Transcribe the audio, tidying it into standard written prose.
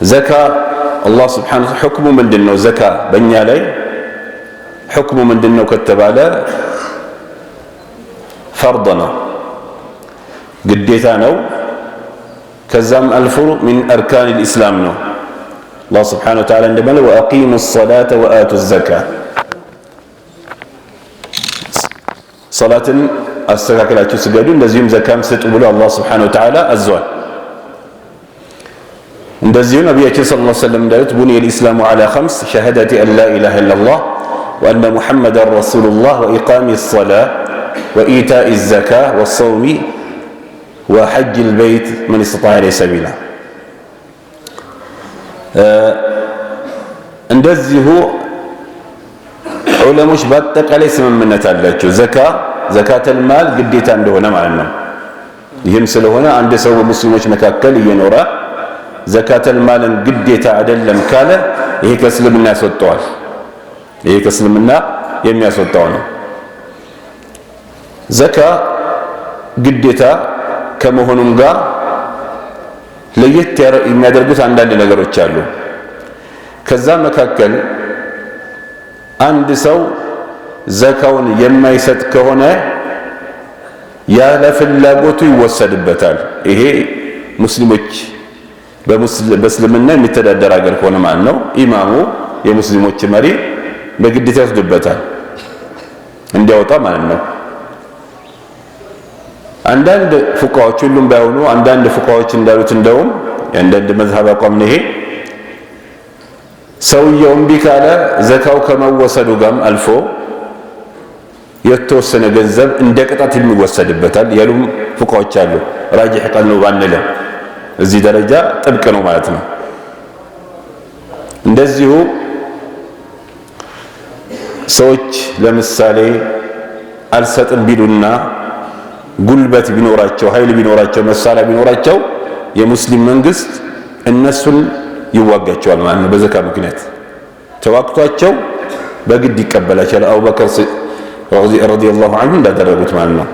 ዘካ አላህ ስብሓነሁ ወተዓላ ሕክሙ ምንድን ነው? ዘካ በእኛ ላይ ሕክሙ ምንድን ነው ከተባለ ፈርድ ነው፣ ግዴታ ነው። ከዛም አልፎ ሚን አርካን ልእስላም ነው። አላህ ስብሓነሁ ወተዓላ እንደሚለው ወአቂሙ ሰላተ ወአቱ ዘካ፣ ሰላትን አስተካክላችሁ ስገዱ፣ እንደዚሁም ዘካም ስጡ ብሎ አላህ ስብሓነሁ ወተዓላ አዟል። እንደዚሁ ነቢያችን ሰለላሁ ዐለይሂ ወሰለም እንዳሉት ቡኒየ ልኢስላሙ ዐላ ኸምስ ሸሃደቲ አን ላ ኢላሃ ኢለላህ ወአነ ሙሐመደን ረሱሉላህ ወኢቃሚ ሰላህ ወኢታኢ ዘካ ወሰውሚ ወሐጅ ልበይት መን ኢስተጣዐ ኢለይሂ ሰቢላ። እንደዚሁ ዑለሞች በአጠቃላይ ስምምነት አላቸው ዘካተል ማል ግዴታ እንደሆነ ማለት ነው። ይህም ስለሆነ አንድ ሰው በሙስሊሞች መካከል እየኖረ ዘካተል ማልን ግዴታ አይደለም ካለ ይሄ ከእስልምና ያስወጣዋል። ይሄ ከእስልምና የሚያስወጣው ነው። ዘካ ግዴታ ከመሆኑም ጋር ለየት የሚያደርጉት አንዳንድ ነገሮች አሉ። ከዛ መካከል አንድ ሰው ዘካውን የማይሰጥ ከሆነ ያለ ፍላጎቱ ይወሰድበታል። ይሄ ሙስሊሞች በእስልምና የሚተዳደር ሀገር ከሆነ ማለት ነው። ኢማሙ የሙስሊሞች መሪ በግዴታ ይወስድበታል እንዲያወጣ ማለት ነው። አንዳንድ ፉቃዎች፣ ሁሉም ባይሆኑ አንዳንድ ፉቃዎች እንዳሉት እንደውም የአንዳንድ መዝሀብ አቋም ነው ይሄ ሰውየው እምቢ ካለ ዘካው ከመወሰዱ ጋርም አልፎ የተወሰነ ገንዘብ እንደ ቅጣት የሚወሰድበታል ያሉም ፉቃዎች አሉ። ራጂህ ቃል ነው ባንልም እዚህ ደረጃ ጥብቅ ነው ማለት ነው። እንደዚሁ ሰዎች ለምሳሌ አልሰጥም ቢሉና ጉልበት ቢኖራቸው፣ ኃይል ቢኖራቸው፣ መሳሪያ ቢኖራቸው የሙስሊም መንግስት እነሱን ይዋጋቸዋል ማለት ነው። በዘካ ምክንያት ተዋግቷቸው በግድ ይቀበላቸዋል። አቡበከር ረዲየላሁ ዐንሁ እንዳደረጉት ማለት ነው።